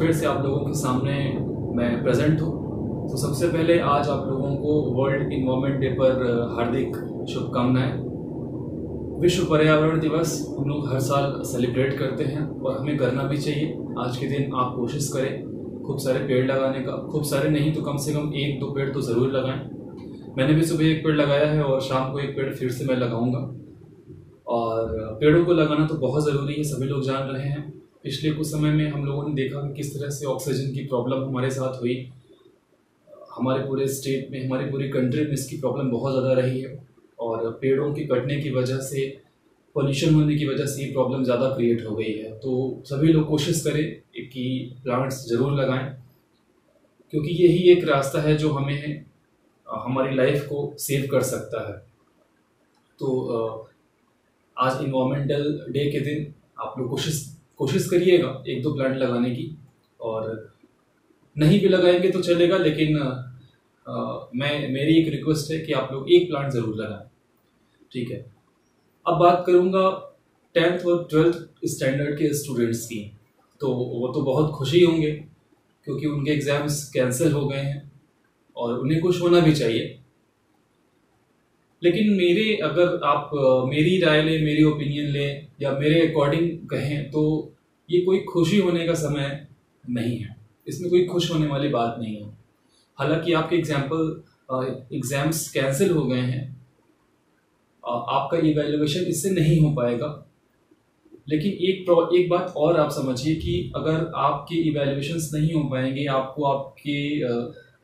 फिर से आप लोगों के सामने मैं प्रेजेंट हूँ। तो सबसे पहले आज आप लोगों को वर्ल्ड इन्वायरमेंट डे पर हार्दिक शुभकामनाएं। विश्व पर्यावरण दिवस हम लोग हर साल सेलिब्रेट करते हैं और हमें करना भी चाहिए। आज के दिन आप कोशिश करें खूब सारे पेड़ लगाने का, खूब सारे नहीं तो कम से कम 1-2 पेड़ तो ज़रूर लगाएं। मैंने भी सुबह 1 पेड़ लगाया है और शाम को 1 पेड़ फिर से मैं लगाऊंगा। और पेड़ों को लगाना तो बहुत ज़रूरी है, सभी लोग जान रहे हैं। पिछले कुछ समय में हम लोगों ने देखा कि किस तरह से ऑक्सीजन की प्रॉब्लम हमारे साथ हुई। हमारे पूरे स्टेट में, हमारी पूरी कंट्री में इसकी प्रॉब्लम बहुत ज़्यादा रही है और पेड़ों के कटने की वजह से, पॉल्यूशन होने की वजह से ये प्रॉब्लम ज़्यादा क्रिएट हो गई है। तो सभी लोग कोशिश करें कि प्लांट्स ज़रूर लगाएं, क्योंकि यही एक रास्ता है जो हमें हमारी लाइफ को सेव कर सकता है। तो आज इन्वायरमेंटल डे के दिन आप लोग कोशिश करिएगा 1-2 प्लांट लगाने की, और नहीं भी लगाएंगे तो चलेगा, लेकिन मेरी एक रिक्वेस्ट है कि आप लोग 1 प्लांट ज़रूर लगाएं, ठीक है। अब बात करूंगा 10th और 12th स्टैंडर्ड के स्टूडेंट्स की। तो वो तो बहुत खुशी होंगे क्योंकि उनके एग्ज़ाम्स कैंसिल हो गए हैं और उन्हें खुश होना भी चाहिए। लेकिन अगर आप मेरी राय लें, मेरी ओपिनियन लें या मेरे अकॉर्डिंग कहें, तो ये कोई खुशी होने का समय नहीं है। इसमें कोई खुश होने वाली बात नहीं है। हालांकि आपके एग्ज़ाम्स कैंसिल हो गए हैं, आपका इवैल्यूएशन इससे नहीं हो पाएगा। लेकिन एक बात और आप समझिए कि अगर आपके इवैल्यूएशंस नहीं हो पाएंगे, आपको आपके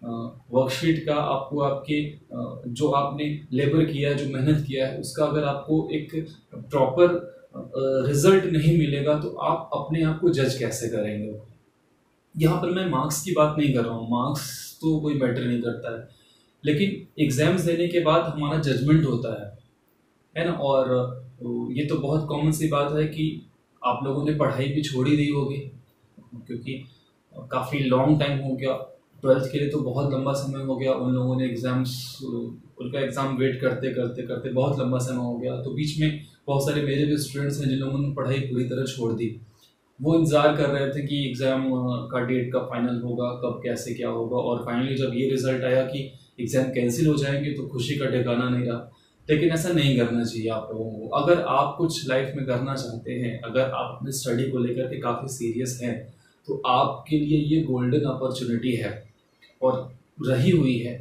वर्कशीट का, आपको आपके जो आपने लेबर किया है, जो मेहनत किया है, उसका अगर आपको एक प्रॉपर रिजल्ट नहीं मिलेगा तो आप अपने आप को जज कैसे करेंगे। यहाँ पर मैं मार्क्स की बात नहीं कर रहा हूँ, मार्क्स तो कोई मैटर नहीं करता है, लेकिन एग्जाम्स देने के बाद हमारा जजमेंट होता है ना। और ये तो बहुत कॉमन सी बात है कि आप लोगों ने पढ़ाई भी छोड़ ही दी होगी, क्योंकि काफ़ी लॉन्ग टाइम हो गया। 12th के लिए तो बहुत लंबा समय हो गया। उन लोगों ने उनका एग्ज़ाम वेट करते करते करते बहुत लंबा समय हो गया। तो बीच में बहुत सारे मेरे भी स्टूडेंट्स हैं जिन लोगों ने पढ़ाई पूरी तरह छोड़ दी। वो इंतज़ार कर रहे थे कि एग्ज़ाम का डेट कब फाइनल होगा, कब कैसे क्या होगा, और फाइनली जब ये रिज़ल्ट आया कि एग्ज़ाम कैंसिल हो जाएंगे तो खुशी का ठिकाना नहीं रहा। लेकिन ऐसा नहीं करना चाहिए आप लोगों को। अगर आप कुछ लाइफ में करना चाहते हैं, अगर आप अपनी स्टडी को लेकर के काफ़ी सीरियस हैं, तो आपके लिए ये गोल्डन अपॉर्चुनिटी है और रही हुई है।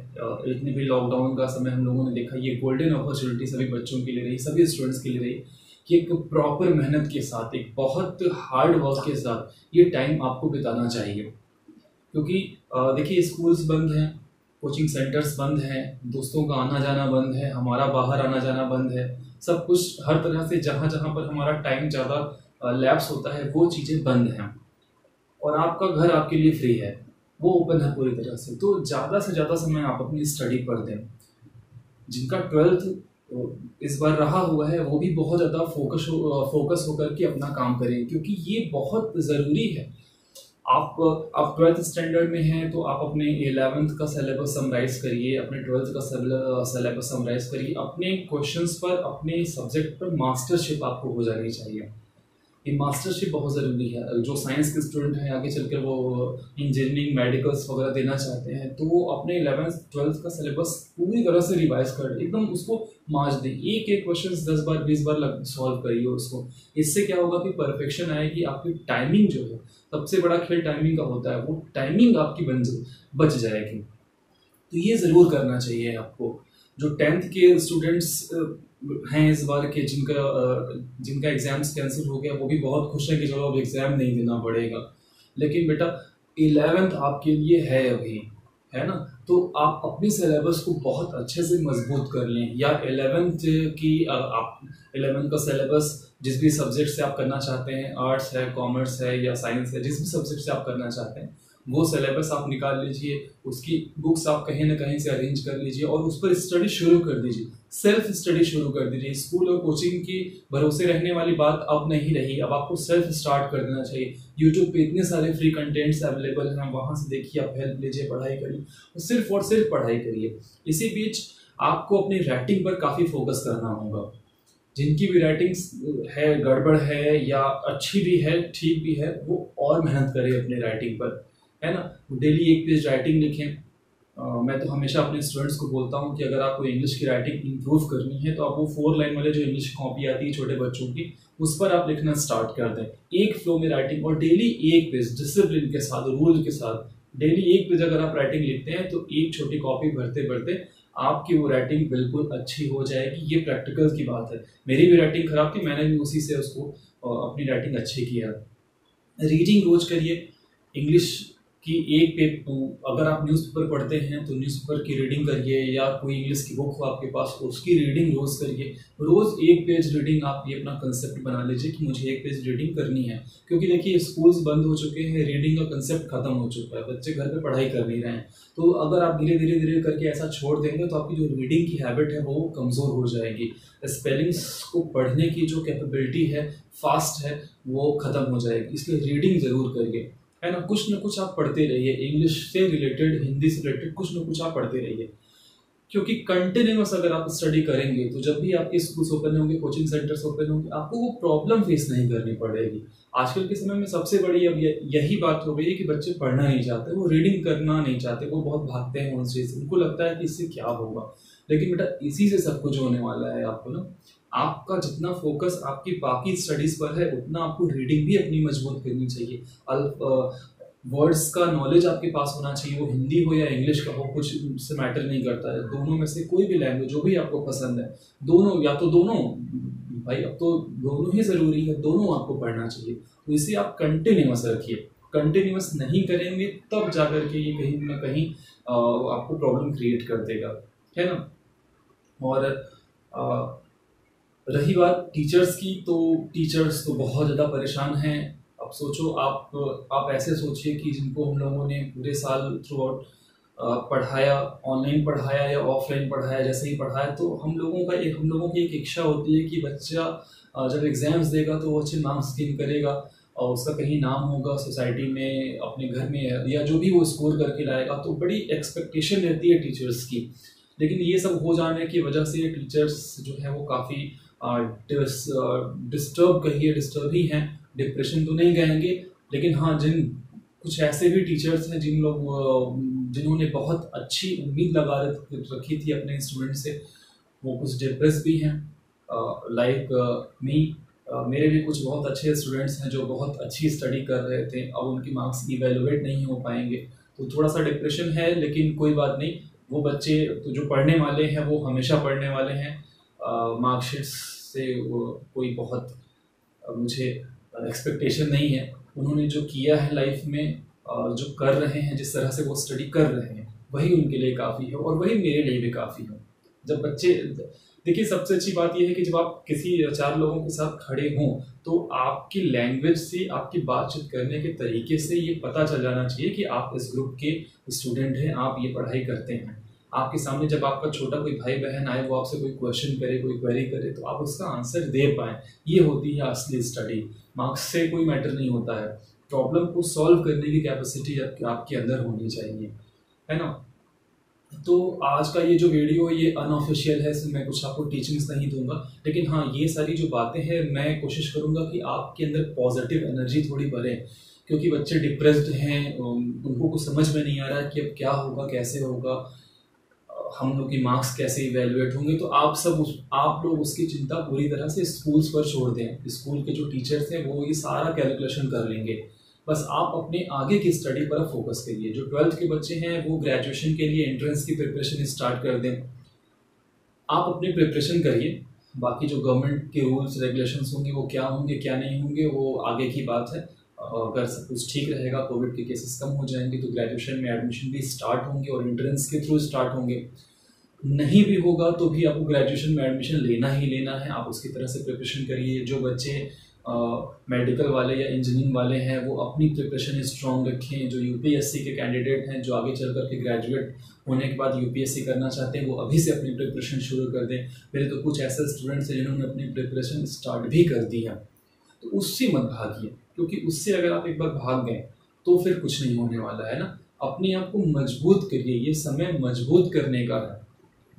इतने भी लॉकडाउन का समय हम लोगों ने देखा, ये गोल्डन अपॉर्चुनिटी सभी बच्चों के लिए रही, सभी स्टूडेंट्स के लिए रही कि एक प्रॉपर मेहनत के साथ, एक बहुत हार्ड वर्क के साथ ये टाइम आपको बिताना चाहिए। क्योंकि देखिए, स्कूल्स बंद हैं, कोचिंग सेंटर्स बंद हैं, दोस्तों का आना जाना बंद है, हमारा बाहर आना जाना बंद है, सब कुछ हर तरह से जहाँ जहाँ पर हमारा टाइम ज़्यादा लैप्स होता है वो चीज़ें बंद हैं, और आपका घर आपके लिए फ्री है, वो ओपन है पूरी तरह से। तो ज़्यादा से ज़्यादा समय आप अपनी स्टडी पर दें। जिनका 12th इस बार रहा हुआ है वो भी बहुत ज़्यादा फोकस होकर के अपना काम करें, क्योंकि ये बहुत ज़रूरी है। आप 12th स्टैंडर्ड में हैं तो आप अपने 11th का सिलेबस समराइज करिए, अपने 12th का सिलेबस समराइज करिए। अपने क्वेश्चंस पर, अपने सब्जेक्ट पर मास्टरशिप आपको हो जानी चाहिए। ये मास्टरशिप बहुत ज़रूरी है। जो साइंस के स्टूडेंट हैं, आगे चलकर वो इंजीनियरिंग, मेडिकल्स वगैरह देना चाहते हैं, तो वो अपने 11th 12th का सिलेबस पूरी तरह से रिवाइज कर दें, एकदम उसको मार्च दें। एक क्वेश्चन 10 बार 20 बार सॉल्व करिए उसको। इससे क्या होगा कि परफेक्शन आएगी। आपकी टाइमिंग जो है, सबसे बड़ा खेल टाइमिंग का होता है, वो टाइमिंग आपकी बच जाएगी। तो ये ज़रूर करना चाहिए आपको। जो 10th के स्टूडेंट्स हैं इस बार के, जिनका एग्ज़ाम्स कैंसिल हो गया, वो भी बहुत खुश हैं कि चलो अब एग्ज़ाम नहीं देना पड़ेगा। लेकिन बेटा 11th आपके लिए है अभी, है ना। तो आप अपनी सिलेबस को बहुत अच्छे से मजबूत कर लें, या 11th का सिलेबस जिस भी सब्जेक्ट से आप करना चाहते हैं, आर्ट्स है, कॉमर्स है या साइंस है, जिस भी सब्जेक्ट से आप करना चाहते हैं, वो सिलेबस आप निकाल लीजिए, उसकी बुक्स आप कहीं ना कहीं से अरेंज कर लीजिए और उस पर स्टडी शुरू कर दीजिए। सेल्फ स्टडी शुरू कर दीजिए। स्कूल और कोचिंग की भरोसे रहने वाली बात अब नहीं रही। अब आपको सेल्फ स्टार्ट कर देना चाहिए। यूट्यूब पे इतने सारे फ्री कंटेंट्स अवेलेबल हैं, वहाँ से देखिए, आप हेल्प लीजिए, पढ़ाई करिए और सिर्फ पढ़ाई करिए। इसी बीच आपको अपनी राइटिंग पर काफ़ी फोकस करना होगा। जिनकी भी राइटिंग है गड़बड़ है या अच्छी भी है ठीक भी है, वो और मेहनत करें अपने राइटिंग पर, है ना। डेली एक पेज राइटिंग लिखें। मैं तो हमेशा अपने स्टूडेंट्स को बोलता हूँ कि अगर आपको इंग्लिश की राइटिंग इंप्रूव करनी है तो आप वो 4 लाइन वाले जो इंग्लिश कॉपी आती है छोटे बच्चों की, उस पर आप लिखना स्टार्ट कर दें, एक फ्लो में राइटिंग, और डेली एक पेज डिसिप्लिन के साथ, रूल के साथ डेली एक पेज अगर आप राइटिंग लिखते हैं तो एक छोटी कॉपी भरते भरते आपकी वो राइटिंग बिल्कुल अच्छी हो जाएगी। ये प्रैक्टिकल की बात है। मेरी भी राइटिंग खराब थी, मैंने भी उसी से उसको अपनी राइटिंग अच्छी किया। रीडिंग रोज करिए इंग्लिश कि एक पेज, अगर आप न्यूज़पेपर पढ़ते हैं तो न्यूज़पेपर की रीडिंग करिए, या कोई इंग्लिश की बुक हो आपके पास उसकी रीडिंग रोज़ करिए। रोज़ एक पेज रीडिंग आप ये अपना कंसेप्ट बना लीजिए कि मुझे एक पेज रीडिंग करनी है। क्योंकि देखिए स्कूल्स बंद हो चुके हैं, रीडिंग का कंसेप्ट खत्म हो चुका है, बच्चे घर पे पढ़ाई कर नहीं रहे हैं। तो अगर आप धीरे धीरे धीरे करके ऐसा छोड़ देंगे तो आपकी जो रीडिंग की हैबिट है वो कमज़ोर हो जाएगी। स्पेलिंग्स को पढ़ने की जो कैपेबिलिटी है, फास्ट है, वो ख़त्म हो जाएगी। इसलिए रीडिंग ज़रूर करिए, है ना। कुछ ना कुछ आप पढ़ते रहिए, इंग्लिश से रिलेटेड, हिंदी से रिलेटेड कुछ ना कुछ आप पढ़ते रहिए। क्योंकि कंटिन्यूअस अगर आप स्टडी करेंगे तो जब भी आपके स्कूल्स ओपन होंगे, कोचिंग सेंटर्स ओपन होंगे, आपको वो प्रॉब्लम फेस नहीं करनी पड़ेगी। आजकल के समय में सबसे बड़ी अब यही बात हो गई है कि बच्चे पढ़ना नहीं चाहते, वो रीडिंग करना नहीं चाहते, वो बहुत भागते हैं उन चीज़ से। उनको लगता है कि इससे क्या होगा, लेकिन बेटा इसी से सब कुछ होने वाला है। आपको ना, आपका जितना फोकस आपकी बाकी स्टडीज पर है उतना आपको रीडिंग भी अपनी मजबूत करनी चाहिए। वर्ड्स का नॉलेज आपके पास होना चाहिए, वो हिंदी हो या इंग्लिश का हो, कुछ से मैटर नहीं करता है। दोनों में से कोई भी लैंग्वेज जो भी आपको पसंद है, दोनों, या तो दोनों, भाई अब तो दोनों ही ज़रूरी है, दोनों आपको पढ़ना चाहिए। तो इसे आप कंटिन्यूअस रखिए। कंटिन्यूअस नहीं करेंगे तब जाकर के ये कहीं ना कहीं आपको प्रॉब्लम क्रिएट कर देगा, है ना। और रही बात टीचर्स की, तो टीचर्स तो बहुत ज़्यादा परेशान हैं। अब सोचो, आप ऐसे सोचिए कि जिनको हम लोगों ने पूरे साल थ्रू आउट पढ़ाया, ऑनलाइन पढ़ाया या ऑफलाइन पढ़ाया, जैसे ही पढ़ाया, तो हम लोगों की एक इच्छा होती है कि बच्चा जब एग्ज़ाम्स देगा तो वो अच्छे मार्क्स गेन करेगा और उसका कहीं नाम होगा सोसाइटी में, अपने घर में, या जो भी वो स्कोर करके लाएगा। तो बड़ी एक्सपेक्टेशन रहती है टीचर्स की। लेकिन ये सब हो जाने की वजह से टीचर्स जो है वो काफ़ी डिस्टर्ब ही हैं। डिप्रेशन तो नहीं कहेंगे, लेकिन हाँ, कुछ ऐसे भी टीचर्स हैं जिन्होंने बहुत अच्छी उम्मीद लगा रखी थी अपने स्टूडेंट से, वो कुछ डिप्रेस भी हैं। लाइक मी, मेरे भी कुछ बहुत अच्छे स्टूडेंट्स हैं जो बहुत अच्छी स्टडी कर रहे थे, अब उनकी मार्क्स इवेलुएट नहीं हो पाएंगे, तो थोड़ा सा डिप्रेशन है। लेकिन कोई बात नहीं, वो बच्चे तो जो पढ़ने वाले हैं वो हमेशा पढ़ने वाले हैं। मार्कशीट से कोई बहुत मुझे एक्सपेक्टेशन नहीं है। उन्होंने जो किया है लाइफ में, जो कर रहे हैं, जिस तरह से वो स्टडी कर रहे हैं, वही उनके लिए काफ़ी है और वही मेरे लिए भी काफ़ी है। जब बच्चे, देखिए सबसे अच्छी बात यह है कि जब आप किसी 4 लोगों के साथ खड़े हों तो आपकी लैंग्वेज से, आपकी बातचीत करने के तरीके से ये पता चल जाना चाहिए कि आप इस ग्रुप के स्टूडेंट हैं, आप ये पढ़ाई करते हैं। आपके सामने जब आपका छोटा कोई भाई बहन आए, वो आपसे कोई क्वेश्चन करे, कोई क्वेरी करे, तो आप उसका आंसर दे पाएँ। ये होती है असली स्टडी। मार्क्स से कोई मैटर नहीं होता है, प्रॉब्लम को सॉल्व करने की कैपेसिटी आपके अंदर होनी चाहिए, है ना। तो आज का ये जो वीडियो है ये अनऑफिशियल है, इसमें मैं कुछ आपको टीचिंग्स नहीं दूंगा, लेकिन हाँ, ये सारी जो बातें हैं मैं कोशिश करूंगा कि आपके अंदर पॉजिटिव एनर्जी थोड़ी बढ़े। क्योंकि बच्चे डिप्रेस्ड हैं, उनको कुछ समझ में नहीं आ रहा है कि अब क्या होगा, कैसे होगा, हम लोग की मार्क्स कैसे इवेलुएट होंगे। तो आप लोग उसकी चिंता पूरी तरह से स्कूल्स पर छोड़ दें। स्कूल के जो टीचर्स हैं वो ये सारा कैलकुलेशन कर लेंगे। बस आप अपने आगे की स्टडी पर फोकस करिए। जो 12th के बच्चे हैं वो ग्रेजुएशन के लिए एंट्रेंस की प्रिपरेशन स्टार्ट कर दें। आप अपनी प्रिपरेशन करिए, बाकी जो गवर्नमेंट के रूल्स रेगुलेशंस होंगे वो क्या होंगे क्या नहीं होंगे वो आगे की बात है। अगर सब कुछ ठीक रहेगा, कोविड के केसेस कम हो जाएंगे, तो ग्रेजुएशन में एडमिशन भी स्टार्ट होंगे और एंट्रेंस के थ्रू स्टार्ट होंगे। नहीं भी होगा तो भी आपको ग्रेजुएशन में एडमिशन लेना ही लेना है, आप उसकी तरह से प्रिपरेशन करिए। जो बच्चे मेडिकल वाले या इंजीनियरिंग वाले हैं वो अपनी प्रिपरेशन स्ट्रॉन्ग रखें। जो यूपीएससी के कैंडिडेट हैं, जो आगे चल कर के ग्रेजुएट होने के बाद यूपीएससी करना चाहते हैं, वो अभी से अपनी प्रिपरेशन शुरू कर दें। मेरे तो कुछ ऐसे स्टूडेंट्स हैं जिन्होंने अपनी प्रिपरेशन स्टार्ट भी कर दी है। तो उससे मत भागिए, क्योंकि उससे अगर आप एक बार भाग गए तो फिर कुछ नहीं होने वाला है ना। अपने आप को मजबूत करिए, ये समय मजबूत करने का है।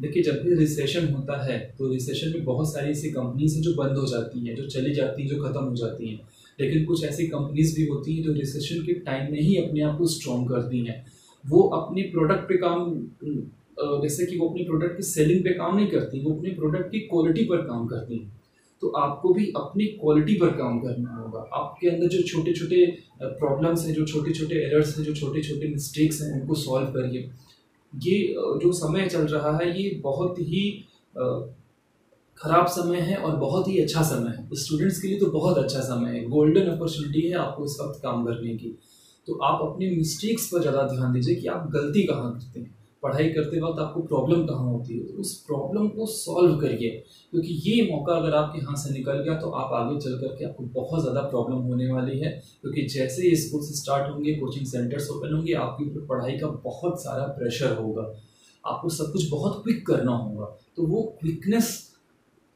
देखिए, जब भी रिसेशन होता है तो रिसेशन में बहुत सारी ऐसी कंपनीज हैं जो बंद हो जाती हैं, जो चली जाती हैं, जो ख़त्म हो जाती हैं। लेकिन कुछ ऐसी कंपनीज भी होती हैं जो रिसेशन के टाइम में ही अपने आप को स्ट्रॉन्ग करती हैं। वो अपनी प्रोडक्ट पे काम जैसे कि वो अपनी प्रोडक्ट की सेलिंग पे काम नहीं करती, वो अपनी प्रोडक्ट की क्वालिटी पर काम करती हैं। तो आपको भी अपनी क्वालिटी पर काम करना होगा। आपके अंदर जो छोटे छोटे प्रॉब्लम्स हैं, जो छोटे छोटे एरर्स हैं, जो छोटे छोटे मिस्टेक्स हैं, उनको सॉल्व करिए। ये जो समय चल रहा है ये बहुत ही ख़राब समय है और बहुत ही अच्छा समय है। स्टूडेंट्स के लिए तो बहुत अच्छा समय है, गोल्डन अपॉर्चुनिटी है आपको इस वक्त काम करने की। तो आप अपने मिस्टेक्स पर ज़्यादा ध्यान दीजिए कि आप गलती कहाँ करते हैं, पढ़ाई करते वक्त आपको प्रॉब्लम कहाँ होती है, तो उस प्रॉब्लम को सॉल्व करिए। क्योंकि ये मौका अगर आपके हाथ से निकल गया तो आप आगे चल करके आपको बहुत ज़्यादा प्रॉब्लम होने वाली है। क्योंकि जैसे ही स्कूल से स्टार्ट होंगे, कोचिंग सेंटर्स ओपन होंगे, आपके ऊपर पढ़ाई का बहुत सारा प्रेशर होगा, आपको सब कुछ बहुत क्विक करना होगा। तो वो क्विकनेस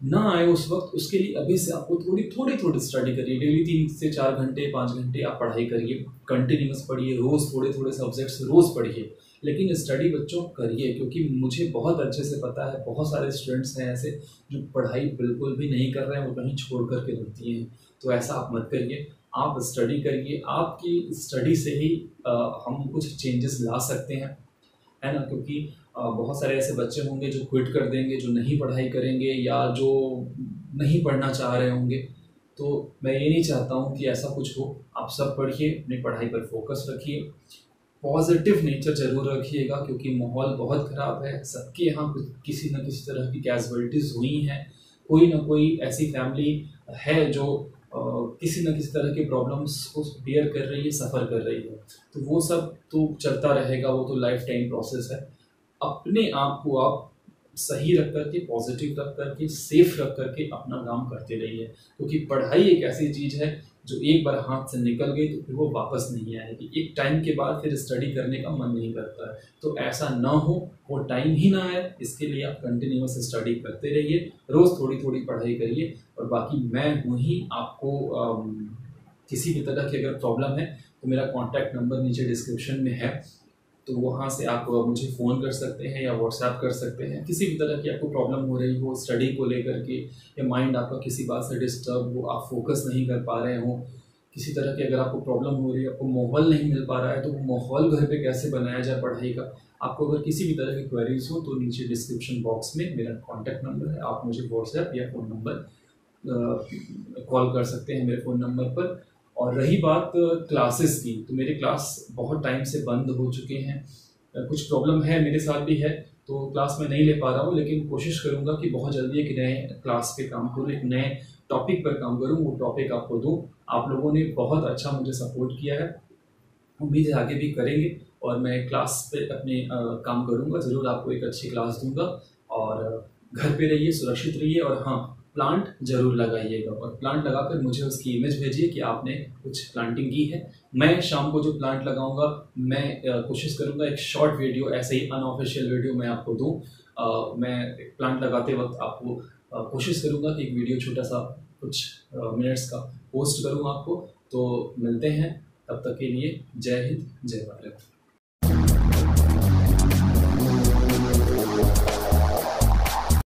ना आए उस वक्त, उसके लिए अभी से आपको थोड़ी स्टडी करिए। डेली 3 से 4 घंटे 5 घंटे आप पढ़ाई करिए, कंटिन्यूस पढ़िए, रोज़ थोड़े सब्जेक्ट्स रोज़ पढ़िए। लेकिन स्टडी बच्चों करिए, क्योंकि मुझे बहुत अच्छे से पता है बहुत सारे स्टूडेंट्स हैं ऐसे जो पढ़ाई बिल्कुल भी नहीं कर रहे हैं, वो कहीं छोड़ करके रख दिए हैं। तो ऐसा आप मत करिए, आप स्टडी करिए। आपकी स्टडी से ही हम कुछ चेंजेस ला सकते हैं, है ना। क्योंकि बहुत सारे ऐसे बच्चे होंगे जो क्विट कर देंगे, जो नहीं पढ़ाई करेंगे या जो नहीं पढ़ना चाह रहे होंगे। तो मैं ये नहीं चाहता हूँ कि ऐसा कुछ हो। आप सब पढ़िए, अपनी पढ़ाई पर फोकस रखिए, पॉजिटिव नेचर जरूर रखिएगा, क्योंकि माहौल बहुत ख़राब है। सबके यहाँ किसी न किसी तरह की कैजुअलिटीज़ हुई हैं। कोई ना कोई ऐसी फैमिली है जो किसी न किसी तरह के प्रॉब्लम्स को बेयर कर रही है, सफ़र कर रही है। तो वो सब तो चलता रहेगा, वो तो लाइफ टाइम प्रोसेस है। अपने आप को आप सही रख करके, पॉजिटिव रख करके, सेफ रख करके अपना काम करते रहिए। क्योंकि पढ़ाई एक ऐसी चीज़ है जो एक बार हाथ से निकल गई तो फिर वो वापस नहीं आएगी। एक टाइम के बाद फिर स्टडी करने का मन नहीं करता है। तो ऐसा ना हो, वो टाइम ही ना आए, इसके लिए आप कंटिन्यूअस स्टडी करते रहिए, रोज़ थोड़ी पढ़ाई करिए। और बाकी मैं हूँ ही आपको किसी भी तरह की अगर प्रॉब्लम है तो मेरा कॉन्टैक्ट नंबर नीचे डिस्क्रिप्शन में है, तो वहाँ से आप मुझे फ़ोन कर सकते हैं या व्हाट्सएप कर सकते हैं। किसी भी तरह की आपको प्रॉब्लम हो रही हो स्टडी को लेकर के, या माइंड आपका किसी बात से डिस्टर्ब हो, आप फोकस नहीं कर पा रहे हो, किसी तरह की अगर आपको प्रॉब्लम हो रही है, आपको माहौल नहीं मिल पा रहा है, तो वो माहौल घर पे कैसे बनाया जाए पढ़ाई का, आपको अगर किसी भी तरह की क्वेरीज हो तो नीचे डिस्क्रिप्शन बॉक्स में मेरा कॉन्टैक्ट नंबर है, आप मुझे व्हाट्सएप या फ़ोन नंबर कॉल कर सकते हैं मेरे फ़ोन नंबर पर। और रही बात क्लासेस की, तो मेरे क्लास बहुत टाइम से बंद हो चुके हैं। कुछ प्रॉब्लम है, मेरे साथ भी है, तो क्लास में नहीं ले पा रहा हूँ। लेकिन कोशिश करूँगा कि बहुत जल्दी एक नए क्लास पे काम करूँ, एक नए टॉपिक पर काम करूँ, वो टॉपिक आपको दूँ। आप लोगों ने बहुत अच्छा मुझे सपोर्ट किया है, उम्मीद है आगे भी करेंगे। और मैं क्लास पे अपने काम करूँगा, ज़रूर आपको एक अच्छी क्लास दूँगा। और घर पे रहिए, सुरक्षित रहिए, और हाँ, प्लांट जरूर लगाइएगा। और प्लांट लगाकर मुझे उसकी इमेज भेजिए कि आपने कुछ प्लांटिंग की है। मैं शाम को जो प्लांट लगाऊंगा, मैं कोशिश करूंगा एक शॉर्ट वीडियो, ऐसे ही अनऑफिशियल वीडियो मैं आपको दूं। मैं प्लांट लगाते वक्त आपको कोशिश करूंगा कि एक वीडियो छोटा सा कुछ मिनट्स का पोस्ट करूँ आपको। तो मिलते हैं, तब तक के लिए जय हिंद, जय भारत।